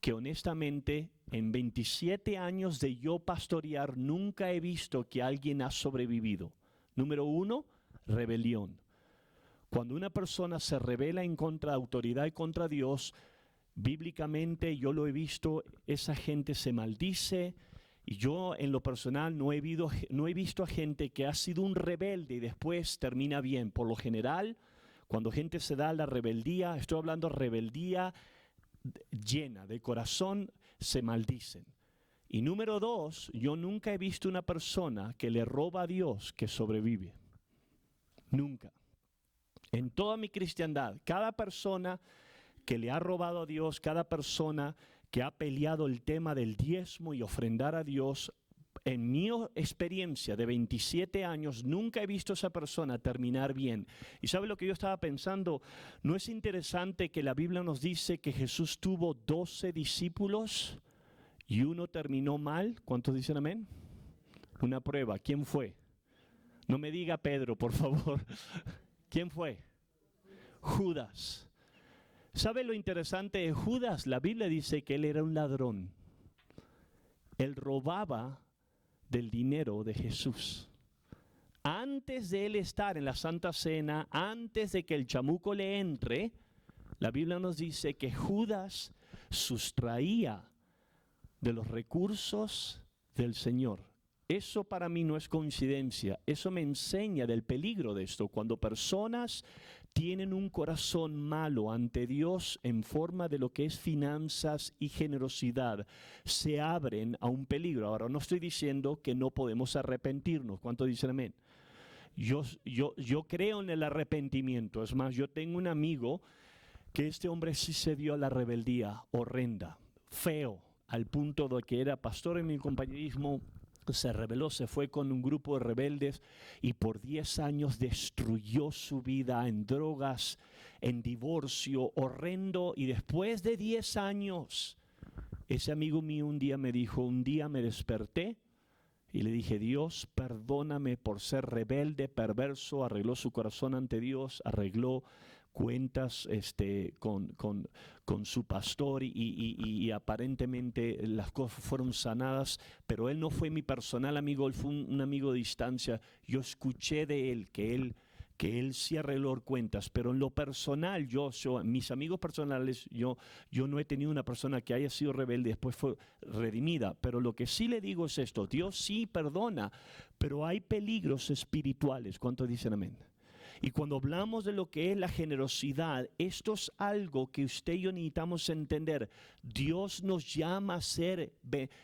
que honestamente en 27 años de yo pastorear nunca he visto que alguien ha sobrevivido. Número uno, rebelión. Cuando una persona se rebela en contra de autoridad y contra Dios, bíblicamente yo lo he visto, esa gente se maldice. Y yo en lo personal no he visto a gente que ha sido un rebelde y después termina bien. Por lo general, cuando gente se da a la rebeldía, estoy hablando de rebeldía llena de corazón, se maldicen. Y número dos, yo nunca he visto una persona que le roba a Dios que sobrevive. Nunca. En toda mi cristiandad, cada persona que le ha robado a Dios, cada persona que ha peleado el tema del diezmo y ofrendar a Dios, en mi experiencia de 27 años, nunca he visto a esa persona terminar bien. ¿Y sabe lo que yo estaba pensando? ¿No es interesante que la Biblia nos dice que Jesús tuvo 12 discípulos y uno terminó mal? ¿Cuántos dicen amén? Una prueba. ¿Quién fue? No me diga Pedro, por favor. ¿Quién fue? Judas. ¿Sabe lo interesante de Judas? La Biblia dice que él era un ladrón. Él robaba del dinero de Jesús. Antes de él estar en la Santa Cena, antes de que el chamuco le entre, la Biblia nos dice que Judas sustraía de los recursos del Señor. Eso para mí no es coincidencia. Eso me enseña del peligro de esto. Cuando personas tienen un corazón malo ante Dios en forma de lo que es finanzas y generosidad, se abren a un peligro. Ahora, no estoy diciendo que no podemos arrepentirnos. ¿Cuántos dicen amén? Yo creo en el arrepentimiento. Es más, yo tengo un amigo que este hombre sí se dio a la rebeldía horrenda, feo, al punto de que era pastor en mi compañerismo. Se rebeló, se fue con un grupo de rebeldes y por 10 años destruyó su vida en drogas, en divorcio, horrendo. Y después de 10 años, ese amigo mío un día me dijo, un día me desperté y le dije, Dios, perdóname por ser rebelde, perverso. Arregló su corazón ante Dios, arregló cuentas con su pastor y aparentemente las cosas fueron sanadas, pero él no fue mi personal amigo, él fue un amigo de distancia. Yo escuché de él que que Él sí arregló cuentas, pero en lo personal, mis amigos personales, yo no he tenido una persona que haya sido rebelde y después fue redimida, pero lo que sí le digo es esto: Dios sí perdona, pero hay peligros espirituales. ¿Cuántos dicen amén? Y cuando hablamos de lo que es la generosidad, esto es algo que usted y yo necesitamos entender. Dios nos llama a ser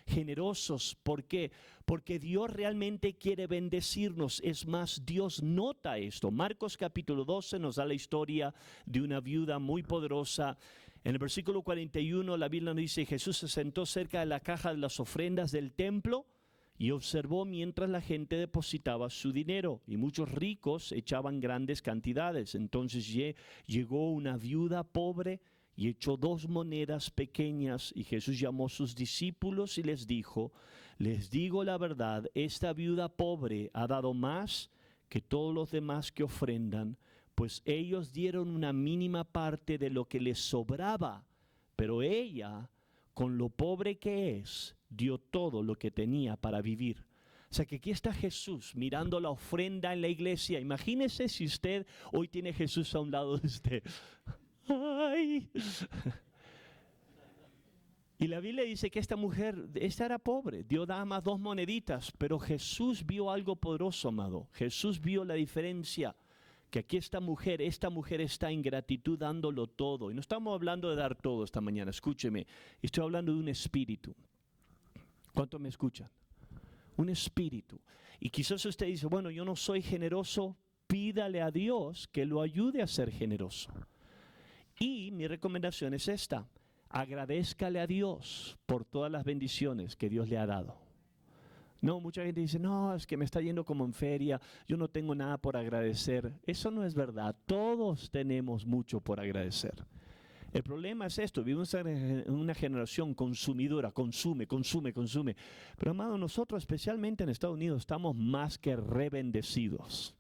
generosos. ¿Por qué? Porque Dios realmente quiere bendecirnos. Es más, Dios nota esto. Marcos capítulo 12 nos da la historia de una viuda muy poderosa. En el versículo 41 la Biblia nos dice: Jesús se sentó cerca de la caja de las ofrendas del templo y observó mientras la gente depositaba su dinero, y muchos ricos echaban grandes cantidades. Entonces llegó una viuda pobre y echó 2 monedas pequeñas, y Jesús llamó a sus discípulos y les dijo: les digo la verdad, esta viuda pobre ha dado más que todos los demás que ofrendan, pues ellos dieron una mínima parte de lo que les sobraba, pero ella, con lo pobre que es, dio todo lo que tenía para vivir. O sea que aquí está Jesús mirando la ofrenda en la iglesia. Imagínese si usted hoy tiene a Jesús a un lado de usted. ¡Ay! Y la Biblia dice que esta mujer, esta era pobre, dio nada más 2 moneditas, pero Jesús vio algo poderoso, amado. Jesús vio la diferencia. Que aquí esta mujer está en gratitud dándolo todo. Y no estamos hablando de dar todo esta mañana, escúcheme. Estoy hablando de un espíritu. ¿Cuántos me escuchan? Un espíritu. Y quizás usted dice: bueno, yo no soy generoso. Pídale a Dios que lo ayude a ser generoso. Y mi recomendación es esta: agradézcale a Dios por todas las bendiciones que Dios le ha dado. No, mucha gente dice: no, es que me está yendo como en feria, yo no tengo nada por agradecer. Eso no es verdad. Todos tenemos mucho por agradecer. El problema es esto: vivimos en una generación consumidora, consume. Pero, amado, nosotros, especialmente en Estados Unidos, estamos más que rebendecidos.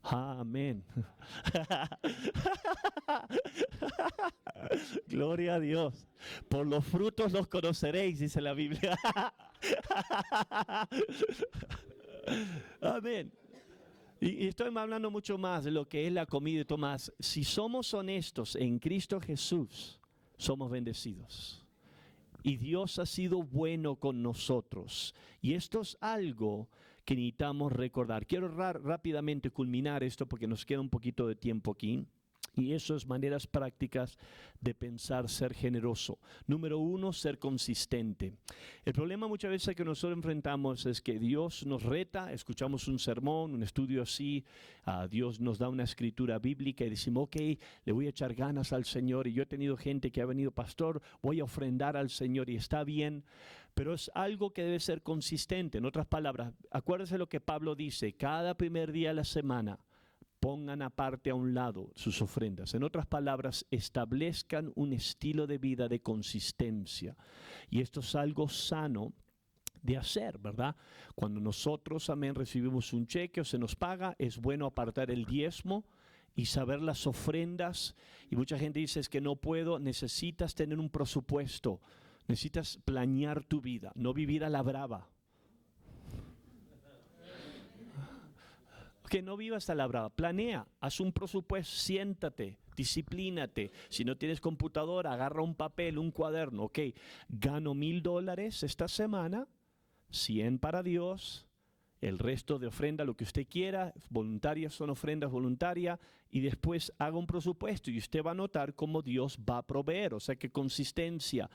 Amén. Gloria a Dios. Por los frutos los conoceréis, dice la Biblia. Amén. Y estoy hablando mucho más de lo que es la comida y Tomás. Si somos honestos en Cristo Jesús, somos bendecidos. Y Dios ha sido bueno con nosotros. Y esto es algo que necesitamos recordar. Quiero rápidamente culminar esto porque nos queda un poquito de tiempo aquí. Y eso es maneras prácticas de pensar ser generoso. Número 1, ser consistente. El problema muchas veces que nosotros enfrentamos es que Dios nos reta, escuchamos un sermón, un estudio así, Dios nos da una escritura bíblica y decimos: ok, le voy a echar ganas al Señor. Y yo he tenido gente que ha venido: pastor, voy a ofrendar al Señor, y está bien, pero es algo que debe ser consistente. En otras palabras, acuérdense lo que Pablo dice: cada primer día de la semana, pongan aparte a un lado sus ofrendas. En otras palabras, establezcan un estilo de vida de consistencia. Y esto es algo sano de hacer, ¿verdad? Cuando nosotros, amén, recibimos un cheque o se nos paga, es bueno apartar el diezmo y saber las ofrendas. Y mucha gente dice: es que no puedo. Necesitas tener un presupuesto. Necesitas planear tu vida, no vivir a la brava. Que no vivas a la brava, planea, haz un presupuesto, siéntate, disciplínate. Si no tienes computadora, agarra un papel, un cuaderno. Ok, gano $1,000 esta semana, 100 para Dios, el resto de ofrenda, lo que usted quiera, voluntarias son ofrendas voluntarias, y después haga un presupuesto y usted va a notar cómo Dios va a proveer. O sea, que consistencia.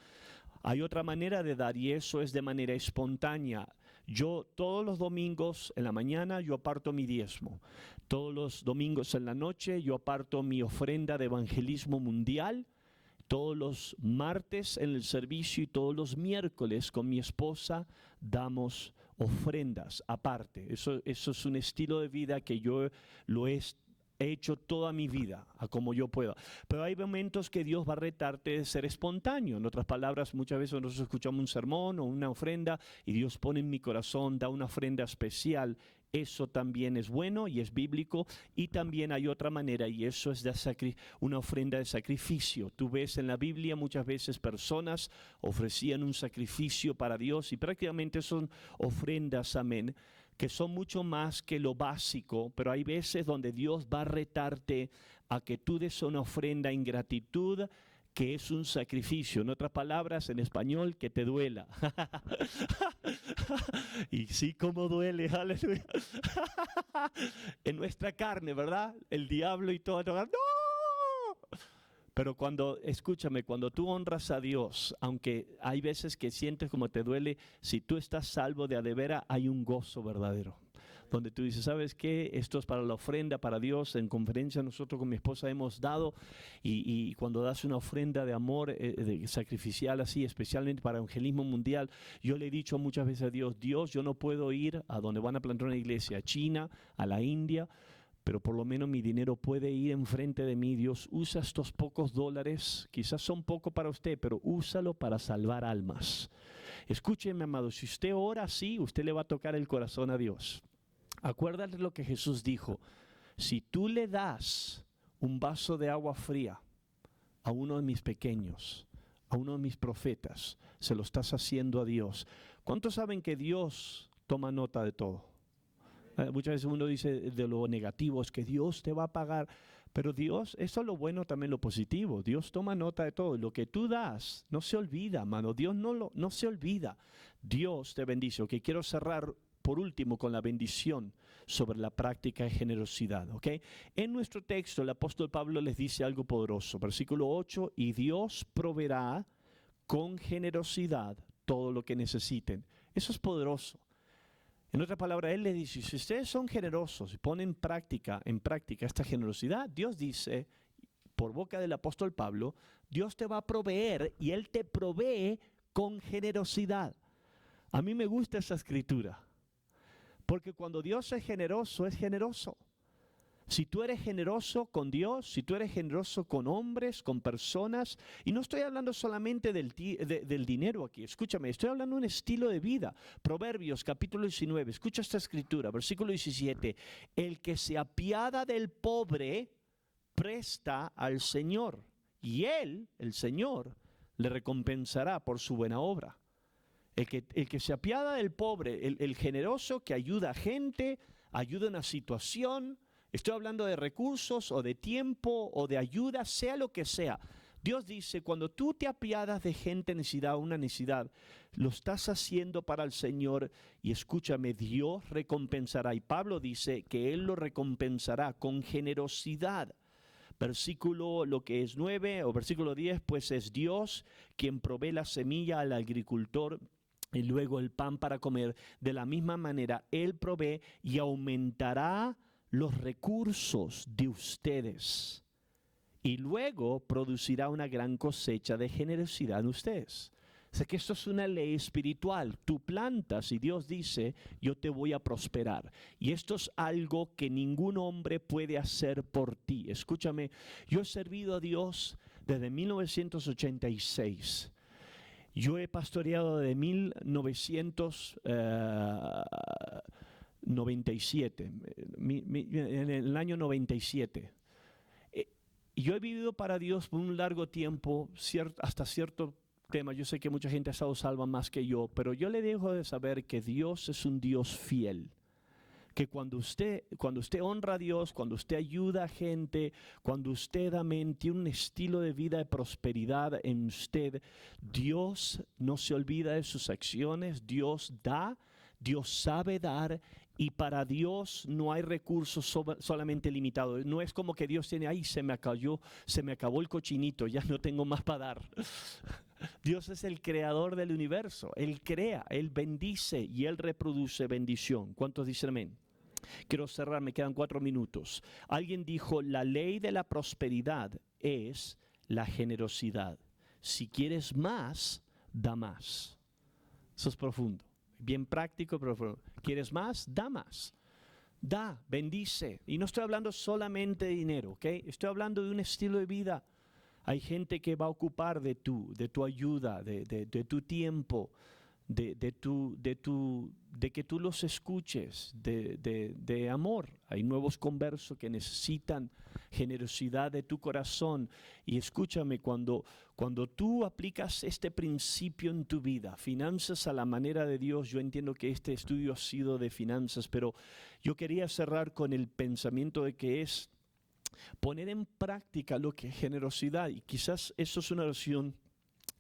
Hay otra manera de dar, y eso es de manera espontánea. Yo todos los domingos en la mañana yo aparto mi diezmo. Todos los domingos en la noche yo aparto mi ofrenda de evangelismo mundial. Todos los martes en el servicio y todos los miércoles con mi esposa damos ofrendas aparte. Eso es un estilo de vida que yo lo he hecho toda mi vida, a como yo pueda. Pero hay momentos que Dios va a retarte de ser espontáneo. En otras palabras, muchas veces nosotros escuchamos un sermón o una ofrenda y Dios pone en mi corazón, da una ofrenda especial. Eso también es bueno y es bíblico. Y también hay otra manera, y eso es una ofrenda de sacrificio. Tú ves en la Biblia muchas veces personas ofrecían un sacrificio para Dios, y prácticamente son ofrendas, amén, que son mucho más que lo básico, pero hay veces donde Dios va a retarte a que tú des una ofrenda en gratitud, que es un sacrificio. En otras palabras, en español, que te duela. Y sí, como duele, aleluya. En nuestra carne, ¿verdad? El diablo y todo. ¡No! Pero escúchame, cuando tú honras a Dios, aunque hay veces que sientes como te duele, si tú estás salvo de a de veras, hay un gozo verdadero. Donde tú dices, ¿sabes qué? Esto es para la ofrenda, para Dios. En conferencia nosotros con mi esposa hemos dado, y cuando das una ofrenda de amor sacrificial así, especialmente para evangelismo mundial, yo le he dicho muchas veces a Dios, yo no puedo ir a donde van a plantar una iglesia, a China, a la India, pero por lo menos mi dinero puede ir enfrente de mí. Dios, usa estos pocos dólares, quizás son poco para usted, pero úsalo para salvar almas. Escúcheme, amado, si usted ora así, usted le va a tocar el corazón a Dios. Acuérdate lo que Jesús dijo: si tú le das un vaso de agua fría a uno de mis pequeños, a uno de mis profetas, se lo estás haciendo a Dios. ¿Cuántos saben que Dios toma nota de todo? Muchas veces uno dice de lo negativo, es que Dios te va a pagar, pero Dios, eso es lo bueno, también lo positivo. Dios toma nota de todo. Lo que tú das no se olvida, mano. Dios no se olvida. Dios te bendice. Ok, quiero cerrar por último con la bendición sobre la práctica de generosidad. ¿Ok? En nuestro texto el apóstol Pablo les dice algo poderoso. Versículo 8, y Dios proveerá con generosidad todo lo que necesiten. Eso es poderoso. En otras palabras, él le dice, si ustedes son generosos y ponen en práctica esta generosidad, Dios dice, por boca del apóstol Pablo, Dios te va a proveer, y Él te provee con generosidad. A mí me gusta esa escritura, porque cuando Dios es generoso, es generoso. Si tú eres generoso con Dios, si tú eres generoso con hombres, con personas, y no estoy hablando solamente del dinero aquí, escúchame, estoy hablando de un estilo de vida. Proverbios capítulo 19, escucha esta escritura, versículo 17, el que se apiada del pobre, presta al Señor, y Él, el Señor, le recompensará por su buena obra. El que se apiada del pobre, el generoso que ayuda a gente, ayuda a una situación. Estoy hablando de recursos o de tiempo o de ayuda, sea lo que sea. Dios dice, cuando tú te apiadas de gente necesidad, una necesidad, lo estás haciendo para el Señor, y escúchame, Dios recompensará. Y Pablo dice que Él lo recompensará con generosidad. Versículo lo que es 9 o versículo 10, pues es Dios quien provee la semilla al agricultor y luego el pan para comer. De la misma manera, Él provee y aumentará los recursos de ustedes, y luego producirá una gran cosecha de generosidad en ustedes. O sea que esto es una ley espiritual. Tú plantas y Dios dice, yo te voy a prosperar. Y esto es algo que ningún hombre puede hacer por ti. Escúchame, yo he servido a Dios desde 1986. Yo he pastoreado de 1997, en el año 97. Y yo he vivido para Dios por un largo tiempo, hasta cierto tema. Yo sé que mucha gente ha estado salva más que yo, pero yo le dejo de saber que Dios es un Dios fiel. Que cuando usted honra a Dios, cuando usted ayuda a gente, cuando usted tiene un estilo de vida de prosperidad en usted, Dios no se olvida de sus acciones. Dios da, Dios sabe dar, y para Dios no hay recursos solamente limitados. No es como que Dios tiene, ay, se me acabó el cochinito, ya no tengo más para dar. Dios es el creador del universo. Él crea, Él bendice y Él reproduce bendición. ¿Cuántos dicen amén? Quiero cerrar, me quedan 4 minutos. Alguien dijo, la ley de la prosperidad es la generosidad. Si quieres más, da más. Eso es profundo. Bien práctico, pero ¿quieres más? Da más. Da, bendice. Y no estoy hablando solamente de dinero, ¿ok? Estoy hablando de un estilo de vida. Hay gente que va a ocupar de tu ayuda, de tu tiempo, de que tú los escuches de amor. Hay nuevos conversos que necesitan generosidad de tu corazón. Y escúchame, cuando tú aplicas este principio en tu vida, finanzas a la manera de Dios, yo entiendo que este estudio ha sido de finanzas, pero yo quería cerrar con el pensamiento de que es poner en práctica lo que es generosidad. Y quizás eso es una oración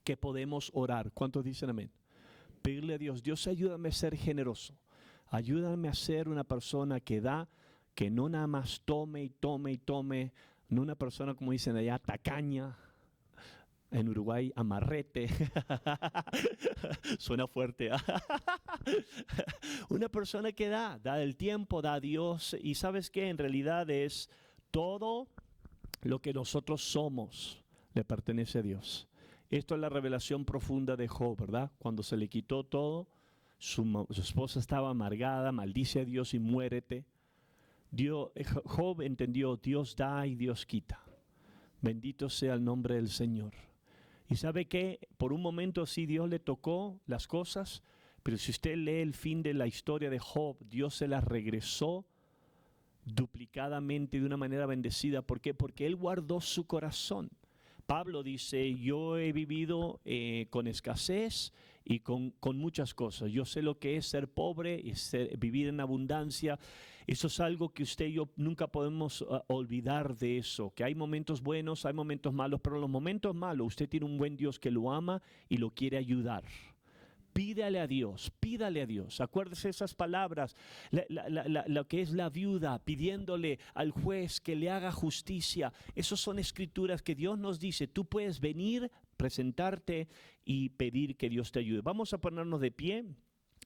que podemos orar. ¿Cuántos dicen amén? Pedirle a Dios, Dios, ayúdame a ser generoso. Ayúdame a ser una persona que da, que no nada más tome y tome y tome. No una persona, como dicen allá, tacaña. En Uruguay, amarrete. Suena fuerte. Una persona que da el tiempo, da a Dios. Y ¿sabes qué? En realidad es todo lo que nosotros somos le pertenece a Dios. Esto es la revelación profunda de Job, ¿verdad? Cuando se le quitó todo, su esposa estaba amargada, maldice a Dios y muérete. Job entendió, Dios da y Dios quita. Bendito sea el nombre del Señor. Y ¿sabe qué? Por un momento sí Dios le tocó las cosas, pero si usted lee el fin de la historia de Job, Dios se las regresó duplicadamente de una manera bendecida. ¿Por qué? Porque él guardó su corazón. Pablo dice, yo he vivido con escasez y con muchas cosas. Yo sé lo que es ser pobre y vivir en abundancia. Eso es algo que usted y yo nunca podemos olvidar de eso. Que hay momentos buenos, hay momentos malos, pero en los momentos malos usted tiene un buen Dios que lo ama y lo quiere ayudar. Pídale a Dios, pídale a Dios. Acuérdese esas palabras, lo que es la viuda pidiéndole al juez que le haga justicia. Esas son escrituras que Dios nos dice. Tú puedes venir, presentarte y pedir que Dios te ayude. Vamos a ponernos de pie.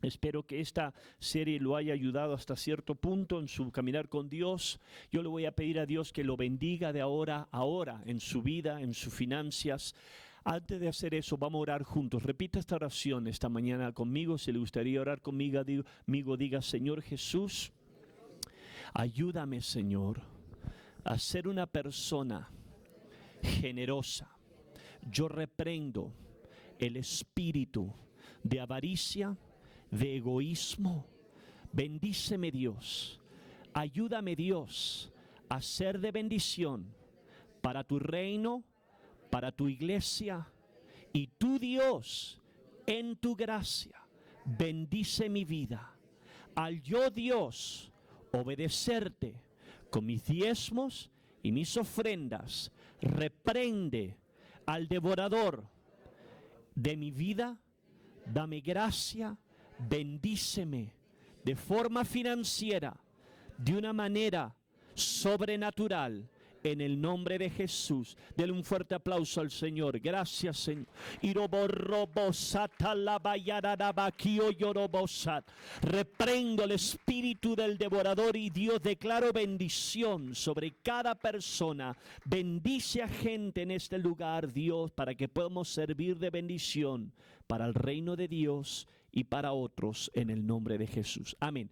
Espero que esta serie lo haya ayudado hasta cierto punto en su caminar con Dios. Yo le voy a pedir a Dios que lo bendiga de ahora a ahora en su vida, en sus finanzas. Antes de hacer eso, vamos a orar juntos. Repita esta oración esta mañana conmigo. Si le gustaría orar conmigo, diga, Señor Jesús, ayúdame, Señor, a ser una persona generosa. Yo reprendo el espíritu de avaricia, de egoísmo. Bendíceme, Dios. Ayúdame, Dios, a ser de bendición para tu reino, para tu iglesia, y tú, Dios, en tu gracia, bendice mi vida. Al yo, Dios, obedecerte con mis diezmos y mis ofrendas, reprende al devorador de mi vida, dame gracia, bendíceme de forma financiera, de una manera sobrenatural. En el nombre de Jesús, denle un fuerte aplauso al Señor. Gracias, Señor. Reprendo el espíritu del devorador y Dios, declaro bendición sobre cada persona. Bendice a gente en este lugar, Dios, para que podamos servir de bendición para el reino de Dios y para otros en el nombre de Jesús. Amén.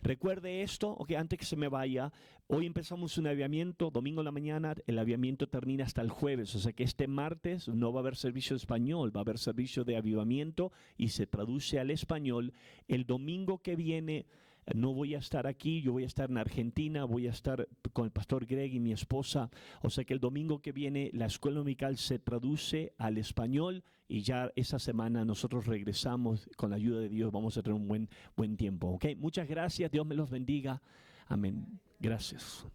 Recuerde esto, antes que se me vaya, hoy empezamos un avivamiento, domingo en la mañana, el avivamiento termina hasta el jueves, o sea que este martes no va a haber servicio de español, va a haber servicio de avivamiento y se traduce al español. El domingo que viene no voy a estar aquí, yo voy a estar en Argentina, voy a estar con el pastor Greg y mi esposa, o sea que el domingo que viene la escuela dominical se traduce al español y ya esa semana nosotros regresamos con la ayuda de Dios, vamos a tener un buen tiempo, ¿ok? Muchas gracias, Dios me los bendiga, amén, gracias.